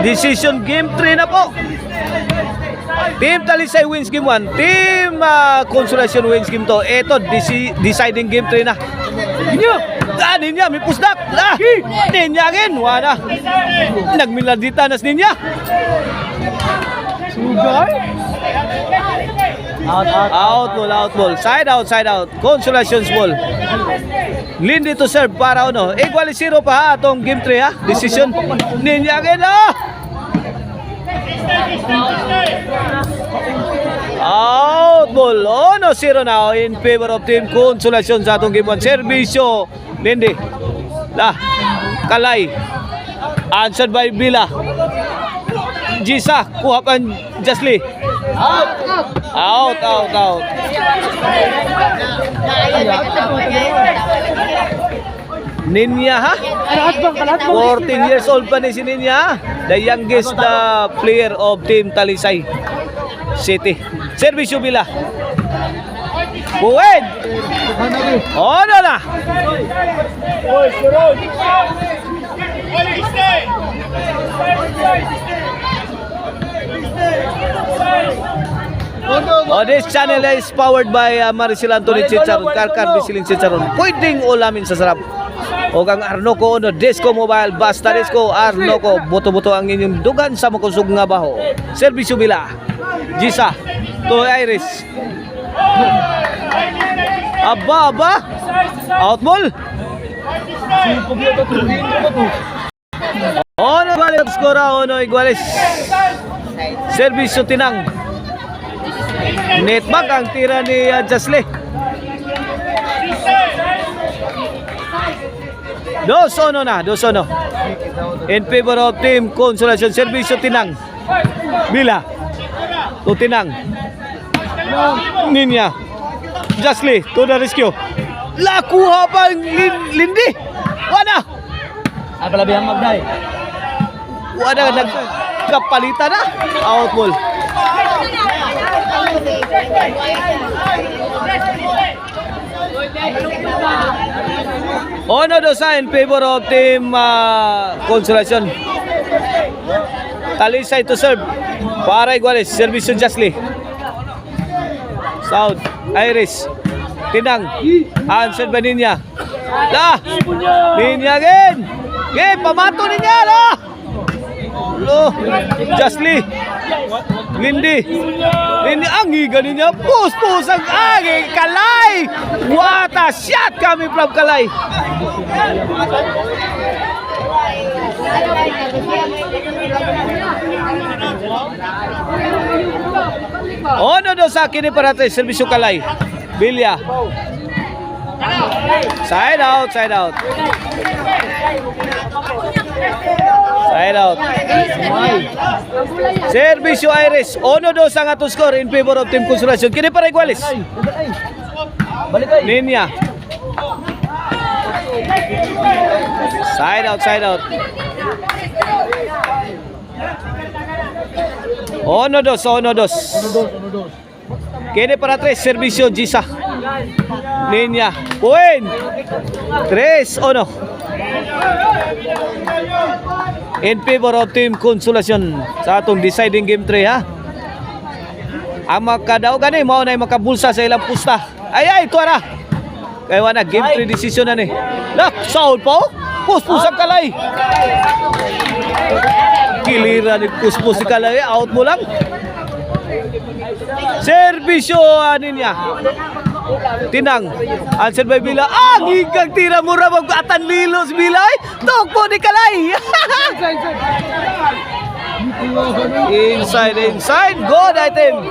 Decision game 3 na po. Team Talisay wins game 1. Team Consolacion wins game 2. Ito, deciding game 3 na. Ninja, may pusdak. Ninja again. Wala. Nagmiladita nas Ninja. Sugay. Out ball. Side out. Consolacion's ball. Lindy to serve para ano. Equal 0 pa ha, atong game 3 ha. Decision. Ninja again Out ball. 0 now in favor of Team Consolacion sa atong game 1. Servisyo. Lindy. Kalay. Answered by Bila. Jisa. Kuha pa Jasly. Out. Ninya ha? 14 years old pa ni si Ninya. The youngest player of Team Talisay City. Servisyo Bila. Buwed. Na. This channel is powered by Maricel Anthony Chicharon, Karkar Bisiling Chicharon. Pwedeng ulamin sa sarap. O kang Arnoco Disco Mobile, basta Disco Arnoco, buto-buto ang inyong dugan sa makusog nga baho. Servisyo Bila. Jisa to Iris. Aba. Out ball. Balik skora iguales. Servisyo Tinang. Netback ang tira ni Jasly. 2-1 na. In favor of Team Consolacion. Servisyo Tinang. Bila. To Tinang. Ninya. Jasly to the rescue. Lakuha pa Lindy. Wala. Aglabihan Magday. Wala nagkapalitan na. Out ball. Dosa in favor of Team Consolacion. Talisay to serve. Para iguales. Servisyo Jasly. South. Iris. Tinang. Answered by Ninya. Ninya again. Pamato Ninya. Jasly. Lindy. Ang higa niya. Pus ang agi. Kalay. What a shot coming from Kalay. Dosa kini para tayo. Servisyo Kalay. Bilya. Side out. Side out. Servisyo Iris. 1-2 ang atong score in favor of Team Consolacion. Kini para iguales. Ninya. Side out. 1-2. Kini para 3. Servisyo Jisa. Ninya. Point. 3-1. In favor of Team Consolacion sa atong deciding game 3 ha. Ang makadaog gani mao nay makabulsa sa ilang pusta. Ay tuara. Kay wala game 3 decision na ni. Sound po. Puspusang Kalay. Kilira ni puspus si Kalay, out mo lang. Servisyo Ninya. Tinang. Answer by Bila. Higag tira mura mag-atan lilos Bilay. Tokpo ni Kalay. Inside. Good item.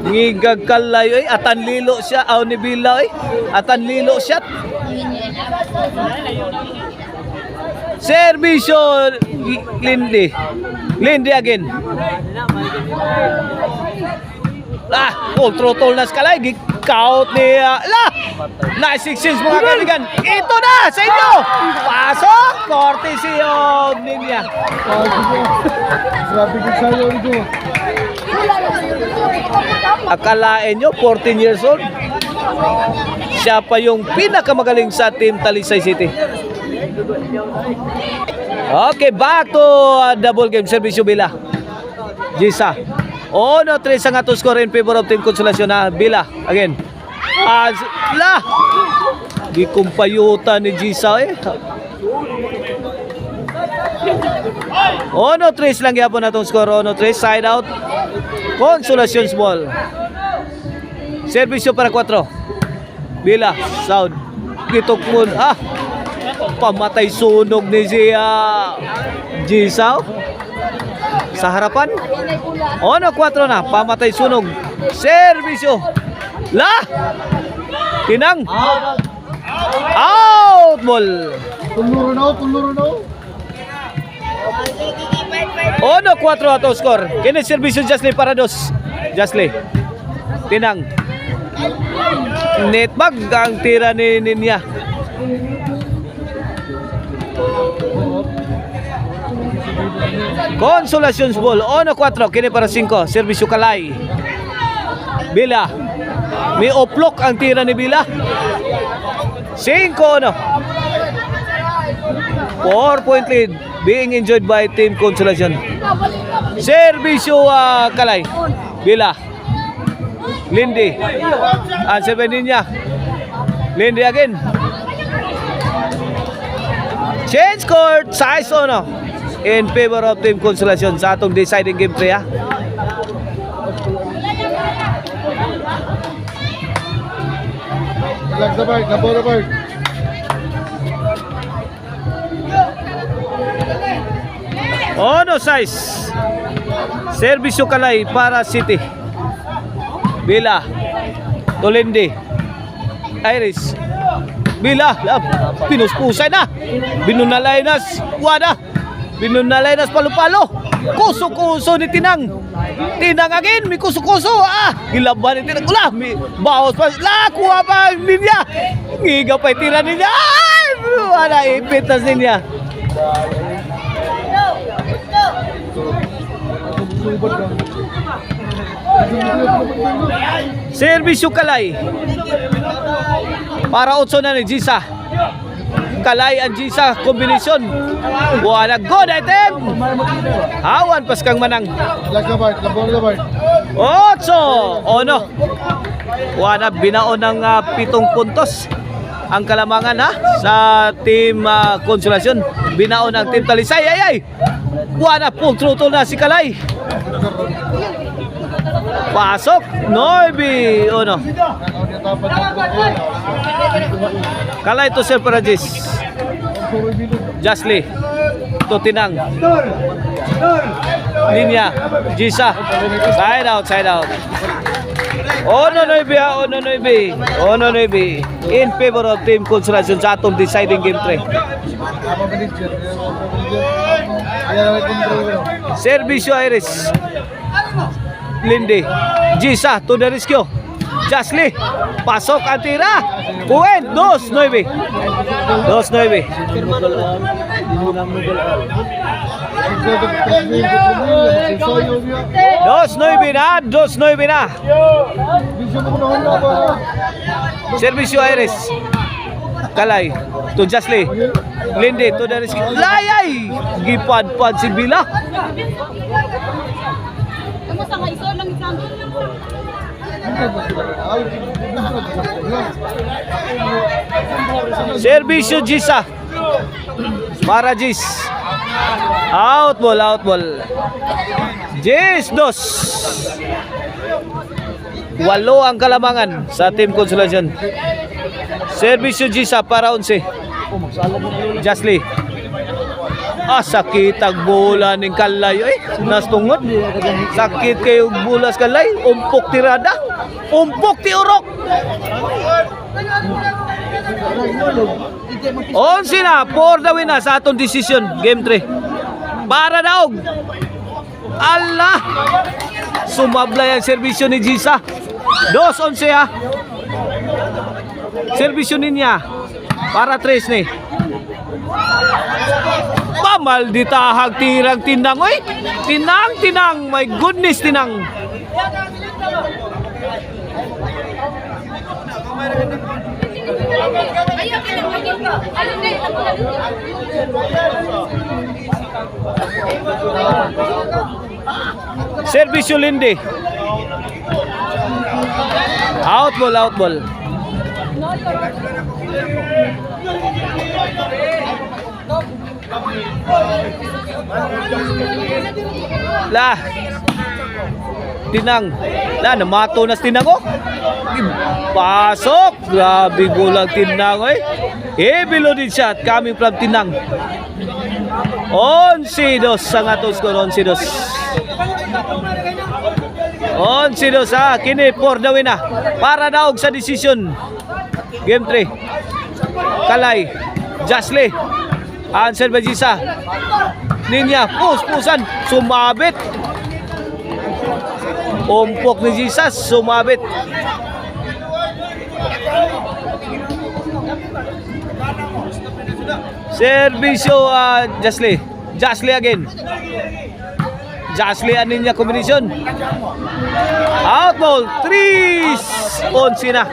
Higag Kalay. Atan lilo siya. Aw ni Bila. Atan lilo siya. Servisyo Lindy again. Throttle na Kalay. Gikaut ni nice exchange mga kaibigan. Ito na sa inyo. Pasok. Courtesy of Ninya. Akalain nyo 14 years old. Siya pa yung pinakamagaling sa Team Talisay City. Okay, back to double game. Servisyo Bila. Gisa. 1-3 ang atong score in favor of Team Consolacion na Bila. Again. La! Di kumpayuta ni Gisa eh. 1-3 lang yapon natong score. 1-3. Side out. Consolacion's ball. Servisyo para 4. Bila. Sound. Gitok mo. Pamatay sunog ni Gisa. Sa harapan. 1-4 na. Pamatay sunog. Servisyo. La! Tinang. Out ball. Tuluro na. 1-4 ato score. Kini servisyo Jasly para 2. Jasly. Tinang. Netbag ang tira ni Ninya. Consolacion's ball. 1-4. Kini para 5. Servisyo Kalay. Bila. May oplok ang tira ni Bila. 5-1. 4-point lead being enjoyed by Team Consolacion. Servisyo Kalay. Bila. Lindy. Answer by Ninya. Lindy again. Change court. 6-1 in favor of Team Consolacion sa atong deciding game 3 ha. Number. 6. Servisyo Kalay para City. Bila. Tolindi. Iris. Bila. Pinuspusay na. Binunalay na. Wada. Binunalay na palo-palo. Kuso-kuso ni Tinang. Tinang again. May kuso-kuso. Gilaban ni Tinang. Ula. May bawas pa. Kuha pa. Ninya. Ngiga pa tira niya. Wala. Ipitas niya. Servisyo Kalay para 8 na ni Gisa. Kalay ang Gisa combination. Buwana good item. Hawan pas kang manang. 8. Buwana binaon ng 7 puntos ang Kalamangan ha sa Team Consolacion. Binaon ang Team Talisay. Ay. Buwana full throttle na si Kalay. Pasok 9-1. Kalay to serve para Jasly to Tinang. Ninya. Gisa. Side out. 1-9 in favor of Team Consolacion sa atong deciding game 3. Servisyo Iris. Lindy. Gisa to the rescue. Jasly. Pasok ang tira. Kuwen. 2-9. 2-9 na. Servisyo Iris. Kalay to Jasly. Lindy to the rescue. Layay. Gipad-pad si Bila. Servisyo Gisa para Gis. Out ball. Gis 2. 8 ang Kalamangan sa Team Consolacion. Servisyo Gisa para 11. Jasly. Sakit ang bola ng Kalay. Nastungod. Sakit kayo bulas Kalay. Umpok tirada. Umpok ti urok. 11 na. For the win na sa atong decision. Game 3. Para daog. Allah. Sumablay ang servisyo ni Gisa. 2-11 ha. Servisyo niya. Para 3 ni. Malditahag tirang Tinang. Tinang. My goodness, Tinang. Servisyo Lindy. Out ball. Lah. Tinang. Lah, namato na si Tinang oh. Pasok. Grabe gulang Tinang eh. Below din shot coming from Tinang. 11-2 ang atong score, 11-2. 11-2 kini for the win para daog sa decision. Game 3. Kalay, Jasly. Answer by Jisa. Ninya, pusan, sumabit. Umpok ni Jesus, sumabit. Servisyo Jasly. Jasly again. Jasly and Ninya combination. Out ball. 3-11 na.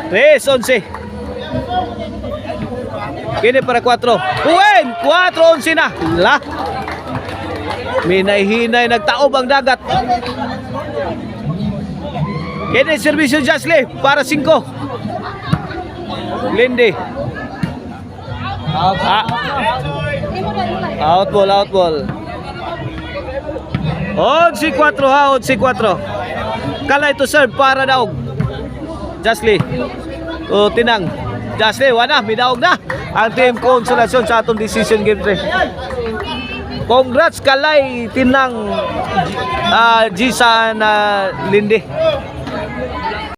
3-11. Kini para 4. Uwen! 4-11 na. La. Minay-hinay nagtaob ang dagat. Kini servisyo Jasly para 5. Lindy. Out ball. 11-4 Kalay to serve para daog. Jasly. Tinang. Jasly, wala, midaog na. Ang team Consolation sa atong decision game 3. Congrats Kalay, Tinang, Jisa na Lindy.